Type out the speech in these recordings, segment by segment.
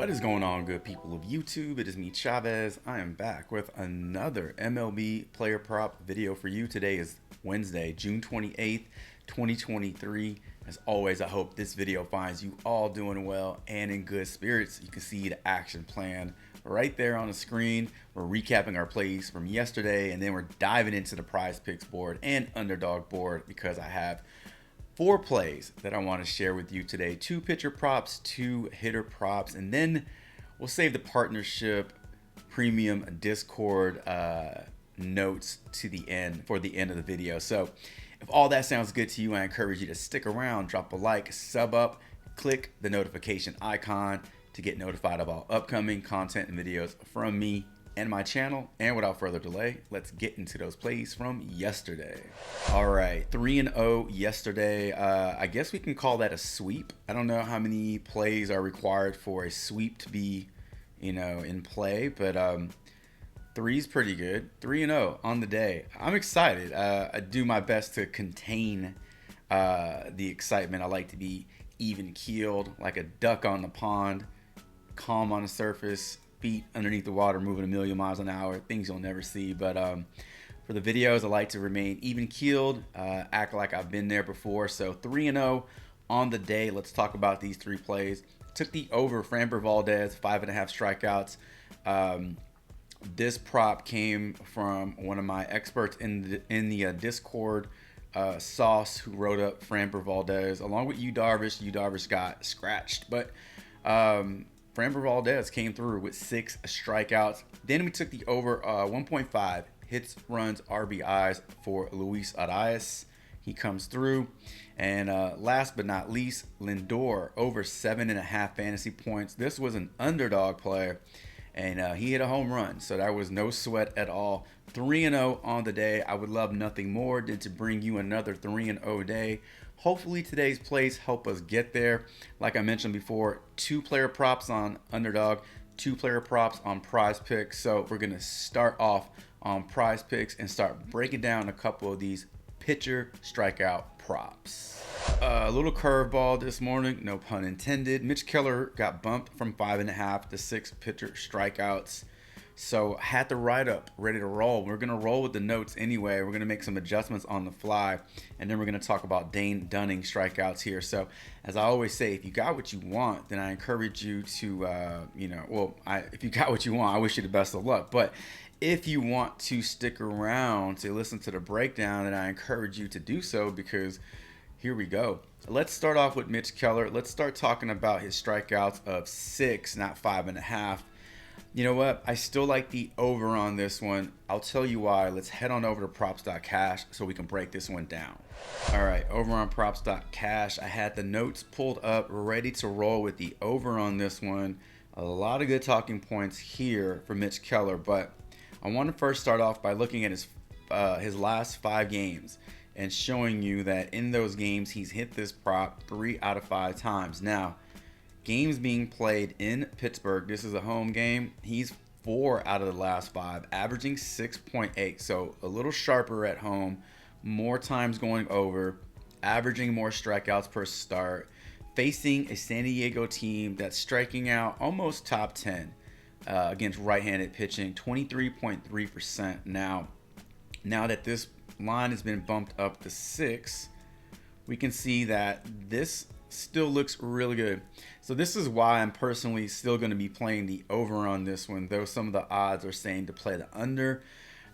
What is going on, good people of YouTube? It is me, Chavez. I am back with another MLB player prop video for you. Today is Wednesday, June 28th, 2023. As always, I hope this video finds you all doing well and in good spirits. You can see the action plan right there on the screen. We're recapping our plays from yesterday, and then we're diving into the Prizepicks board and underdog board because I have 4 plays that I want to share with you today. 2 pitcher props, 2 hitter props, and then we'll save the partnership premium Discord notes to the end for the end of the video. So if all that sounds good to you, I encourage you to stick around, drop a like, sub up, click the notification icon to get notified of all upcoming content and videos from me and my channel. And without further delay, let's get into those plays from yesterday. All right, 3-0 yesterday. I guess we can call that a sweep. I don't know how many plays are required for a sweep to be, in play, but 3's pretty good. 3-0 on the day. I'm excited. I do my best to contain the excitement. I like to be even keeled, like a duck on the pond, calm on the surface, feet underneath the water moving a million miles an hour, things you'll never see. But for the videos, I like to remain even keeled, act like I've been there before. So 3-0 on the day. Let's talk about these 3 plays. Took the over Framber Valdez, 5.5 strikeouts. This prop came from one of my experts in the Discord, Sauce, who wrote up Framber Valdez along with Yu Darvish. Yu Darvish got scratched, but Framber Valdez came through with 6 strikeouts. Then we took the over 1.5 hits, runs, RBIs for Luis Arias. He comes through. And last but not least, Lindor over 7.5 fantasy points. This was an underdog play, and he hit a home run, so that was no sweat at all. 3-0 on the day. I would love nothing more than to bring you another 3-0 day. Hopefully today's plays help us get there. Like I mentioned before, 2 player props on underdog, 2 player props on Prizepicks. So we're gonna start off on Prizepicks and start breaking down a couple of these pitcher strikeout props. A little curveball this morning, no pun intended. Mitch Keller got bumped from 5.5 to 6 pitcher strikeouts. So had the write-up ready to roll. We're going to roll with the notes anyway. We're going to make some adjustments on the fly. And then we're going to talk about Dane Dunning strikeouts here. So as I always say, if you got what you want, then I encourage you to, if you got what you want, I wish you the best of luck. But if you want to stick around to listen to the breakdown, then I encourage you to do so, because here we go. Let's start off with Mitch Keller. Let's start talking about his strikeouts of 6, not 5.5. You know what? I still like the over on this one. I'll tell you why. Let's head on over to props.cash so we can break this one down. All right, over on props.cash, I had the notes pulled up, ready to roll with the over on this one. A lot of good talking points here for Mitch Keller, but I want to first start off by looking at his last 5 games and showing you that in those games he's hit this prop 3 out of 5 times. Now, games being played in Pittsburgh, this is a home game, he's 4 out of the last 5, averaging 6.8, so a little sharper at home, more times going over, averaging more strikeouts per start, facing a San Diego team that's striking out almost top 10 against right-handed pitching, 23.3%. Now that this line has been bumped up to 6, we can see that this still looks really good. So this is why I'm personally still going to be playing the over on this one, though some of the odds are saying to play the under.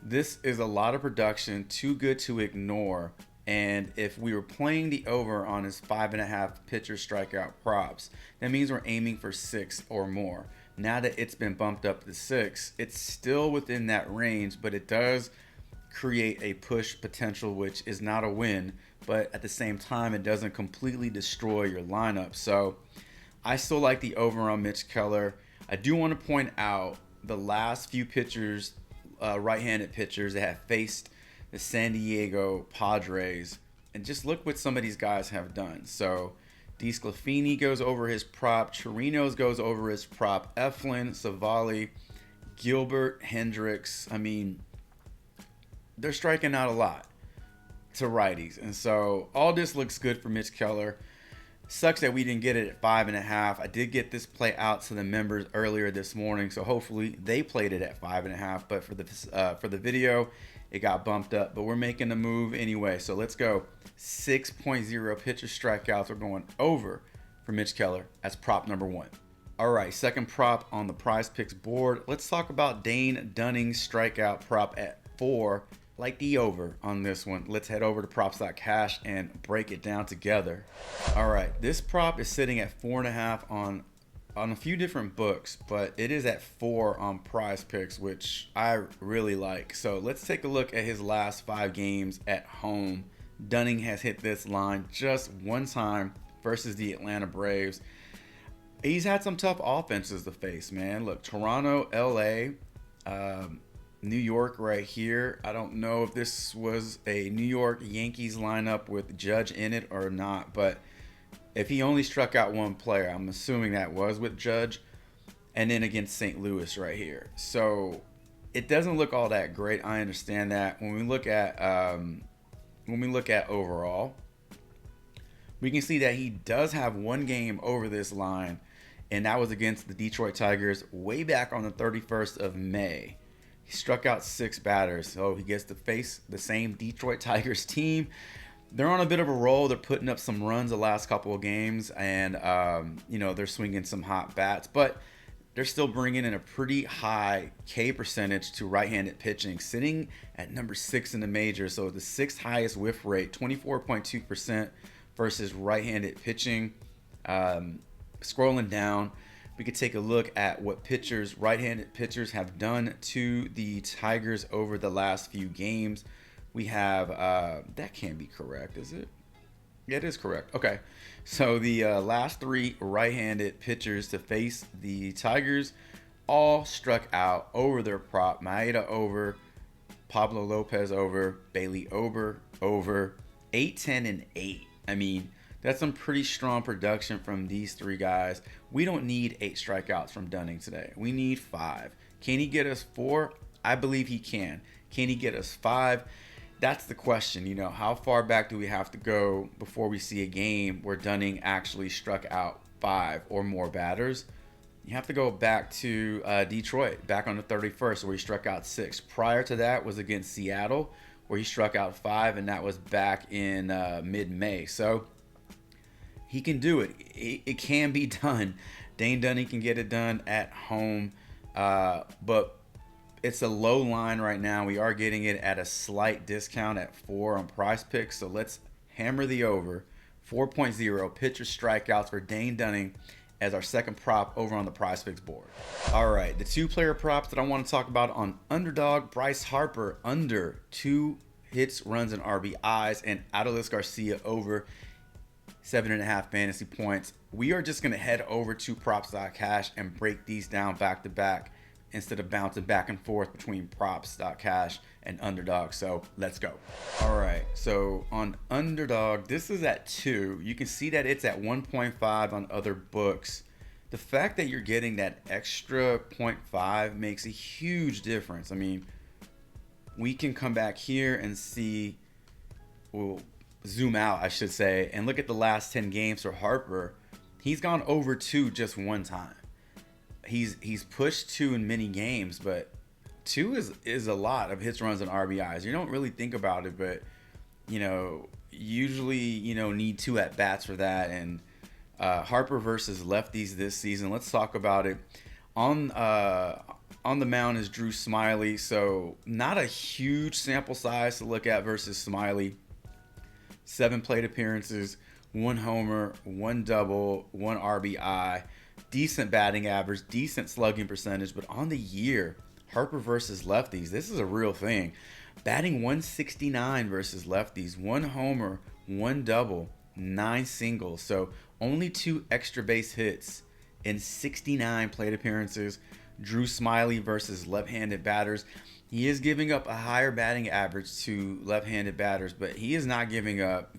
This is a lot of production, too good to ignore. And if we were playing the over on his 5.5 pitcher strikeout props, that means we're aiming for 6 or more. Now that it's been bumped up to 6, it's still within that range, but it does create a push potential, which is not a win, but at the same time, it doesn't completely destroy your lineup. So I still like the over on Mitch Keller. I do want to point out the last few pitchers, right-handed pitchers that have faced the San Diego Padres, and just look what some of these guys have done. So DeSclafani goes over his prop, Chirinos goes over his prop, Eflin, Savali, Gilbert, Hendricks. I mean, they're striking out a lot to righties. And so all this looks good for Mitch Keller. Sucks that we didn't get it at 5.5. I did get this play out to the members earlier this morning, so hopefully they played it at 5.5. But for the video, it got bumped up. But we're making the move anyway, so let's go. 6.0 pitcher strikeouts. We're going over for Mitch Keller as prop number 1. All right, second prop on the Prizepicks board. Let's talk about Dane Dunning's strikeout prop at 4. Like the over on this one. Let's head over to props.cash and break it down together. All right, this prop is sitting at 4.5 on a few different books, but it is at 4 on Prizepicks, which I really like. So let's take a look at his last 5 games at home. Dunning has hit this line just one time versus the Atlanta Braves. He's had some tough offenses to face, man. Look, Toronto, LA, New York right here. I don't know if this was a New York Yankees lineup with Judge in it or not, but if he only struck out one player, I'm assuming that was with Judge, and then against St. Louis right here. So it doesn't look all that great. I understand that. When we look at overall, we can see that he does have one game over this line, and that was against the Detroit Tigers way back on the 31st of May. He struck out 6 batters, so he gets to face the same Detroit Tigers team. They're on a bit of a roll. They're putting up some runs the last couple of games, and they're swinging some hot bats, but they're still bringing in a pretty high K percentage to right-handed pitching, sitting at number 6 in the major. So the 6th highest whiff rate, 24.2% versus right-handed pitching. Scrolling down, we could take a look at what right-handed pitchers have done to the Tigers over the last few games. We have, that can't be correct, is it? Yeah, it is correct. Okay, so the last 3 right-handed pitchers to face the Tigers all struck out over their prop. Maeda over, Pablo Lopez over, Bailey over, 8, 10, and 8. I mean, that's some pretty strong production from these 3 guys. We don't need 8 strikeouts from Dunning today. We need 5. Can he get us 4? I believe he can. Can he get us 5? That's the question. How far back do we have to go before we see a game where Dunning actually struck out 5 or more batters? You have to go back to Detroit, back on the 31st, where he struck out 6. Prior to that was against Seattle, where he struck out 5, and that was back in mid-May. So he can do it. It can be done. Dane Dunning can get it done at home, but it's a low line right now. We are getting it at a slight discount at 4 on Prizepicks. So let's hammer the over. 4.0 pitcher strikeouts for Dane Dunning as our second prop over on the Prizepicks board. All right, the 2 player props that I want to talk about on underdog: Bryce Harper under 2 hits, runs, and RBIs, and Adolis Garcia over 7.5 fantasy points. We are just going to head over to props.cash and break these down back to back instead of bouncing back and forth between props.cash and underdog. So let's go. All right, so on underdog, this is at 2. You can see that it's at 1.5 on other books. The fact that you're getting that extra 0.5 makes a huge difference. I mean, we can come back here and see, we'll zoom out, I should say, and look at the last 10 games for Harper. He's gone over 2 just one time. He's pushed 2 in many games, but 2 is a lot of hits, runs, and RBIs. You don't really think about it, but usually need 2 at bats for that. And Harper versus lefties this season. Let's talk about it. On the mound is Drew Smyly, so not a huge sample size to look at versus Smyly. 7 plate appearances, 1 homer, 1 double, 1 RBI. Decent batting average, decent slugging percentage, but on the year, Harper versus lefties, this is a real thing. Batting 169 versus lefties, 1 homer, 1 double, 9 singles. So only 2 extra base hits in 69 plate appearances. Drew Smyly versus left-handed batters. He is giving up a higher batting average to left-handed batters, but he is not giving up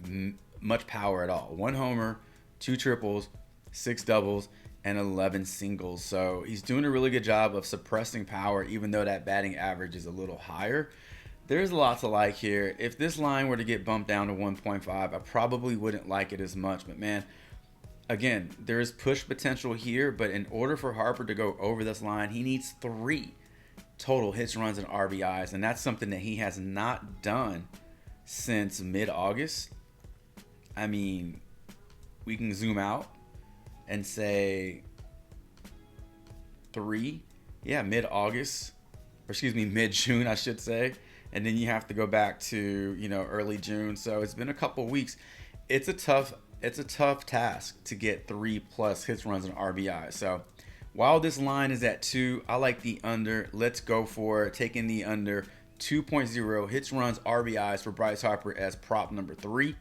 much power at all. 1 homer, 2 triples, 6 doubles, and 11 singles. So he's doing a really good job of suppressing power, even though that batting average is a little higher. There's a lot to like here. If this line were to get bumped down to 1.5, I probably wouldn't like it as much. But man, Again, there is push potential here, but in order for Harper to go over this line, he needs 3 total hits, runs, and RBIs, and that's something that he has not done since mid-August. I mean, we can zoom out and say 3, yeah, mid-August, or excuse me, mid-June, I should say, and then you have to go back to, you know, early June. So it's been a couple weeks. It's a tough task to get 3+ hits, runs, and RBIs. So while this line is at 2, I like the under. Let's go for it. Taking the under 2.0 hits, runs, RBIs for Bryce Harper as prop number 3.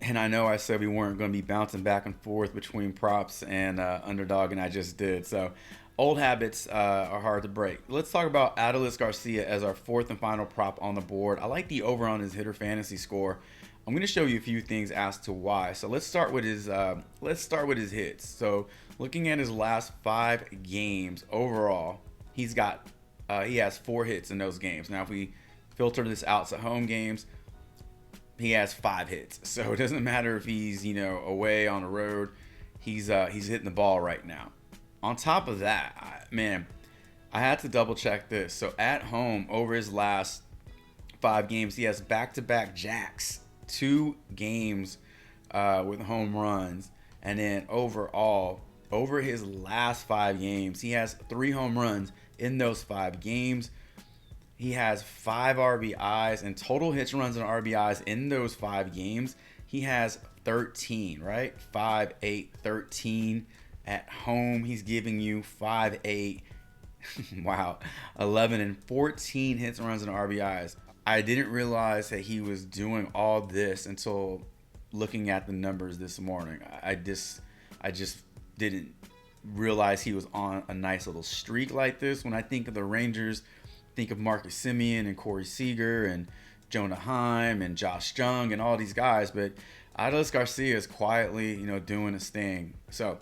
And I know I said we weren't going to be bouncing back and forth between props and underdog, and I just did. So old habits are hard to break. Let's talk about Adolis Garcia as our 4th and final prop on the board. I like the over on his hitter fantasy score. I'm going to show you a few things as to why. So let's start with his hits. So looking at his last 5 games overall, he has 4 hits in those games. Now if we filter this out to home games, he has 5 hits. So it doesn't matter if he's, you know, away on the road, he's hitting the ball right now. On top of that, I had to double check this. So at home over his last 5 games, he has back-to-back jacks. 2 games with home runs, and then overall over his last 5 games he has 3 home runs in those 5 games. He has 5 RBIs and total hits, runs, and RBIs in those 5 games. He has 13, right? 5, 8, 13. At home he's giving you 5, 8 wow, 11 and 14 hits, runs, and RBIs. I didn't realize that he was doing all this until looking at the numbers this morning. I just didn't realize he was on a nice little streak like this. When I think of the Rangers, think of Marcus Semien and Corey Seager and Jonah Heim and Josh Jung and all these guys, but Adolis Garcia is quietly, you know, doing his thing. So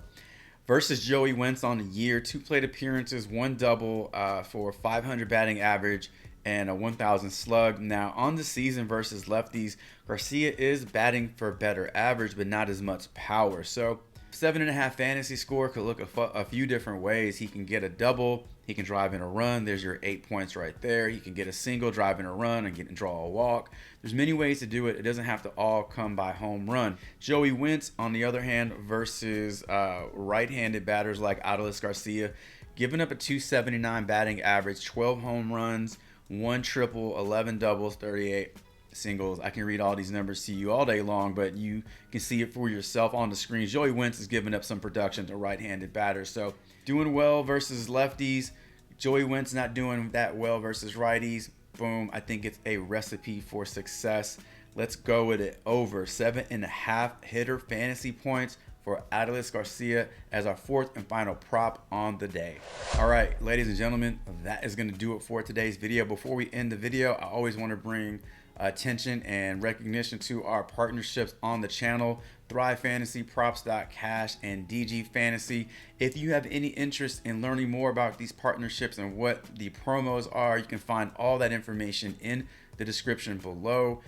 versus Joey Wentz on the year, 2 plate appearances, 1 double for 500 batting average and a 1,000 slug. Now on the season versus lefties, Garcia is batting for better average, but not as much power. So 7.5 fantasy score could look a few different ways. He can get a double, he can drive in a run. There's your 8 points right there. He can get a single, drive in a run, and draw a walk. There's many ways to do it. It doesn't have to all come by home run. Joey Wentz, on the other hand, versus right-handed batters like Adolis Garcia, giving up a 279 batting average, 12 home runs, 1 triple, 11 doubles, 38 singles. I can read all these numbers to you all day long, but you can see it for yourself on the screen. Joey Wentz is giving up some production to right-handed batters. So doing well versus lefties. Joey Wentz not doing that well versus righties. Boom. I think it's a recipe for success. Let's go with it. Over 7.5 hitter fantasy points for Adolis Garcia as our 4th and final prop on the day. All right, ladies and gentlemen, that is going to do it for today's video. Before we end the video, I always want to bring attention and recognition to our partnerships on the channel, Thrive Fantasy, Props.Cash, and DG Fantasy. If you have any interest in learning more about these partnerships and what the promos are, you can find all that information in the description below,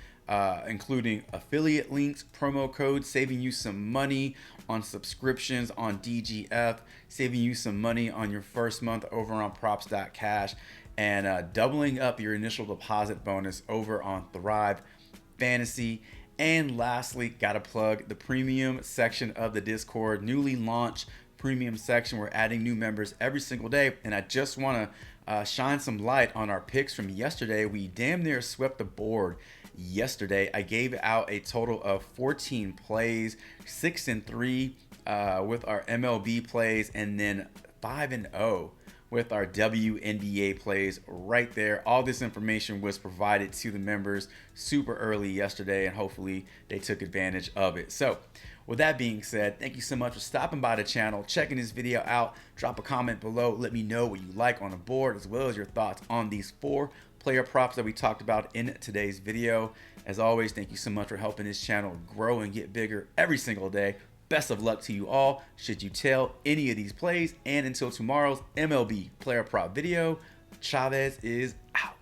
including affiliate links, promo codes, saving you some money on subscriptions on DGF, saving you some money on your first month over on Props.Cash, and doubling up your initial deposit bonus over on Thrive Fantasy. And lastly, gotta plug the premium section of the Discord, newly launched premium section. We're adding new members every single day, and I just want to shine some light on our picks from yesterday. We damn near swept the board yesterday. I gave out a total of 14 plays, 6-3 with our MLB plays, and then 5-0 with our WNBA plays right there. All this information was provided to the members super early yesterday, and hopefully they took advantage of it. So with that being said, thank you so much for stopping by the channel, checking this video out. Drop a comment below. Let me know what you like on the board, as well as your thoughts on these 4 player props that we talked about in today's video. As always, thank you so much for helping this channel grow and get bigger every single day. Best of luck to you all should you tail any of these plays. And until tomorrow's MLB player prop video, Chavez is out.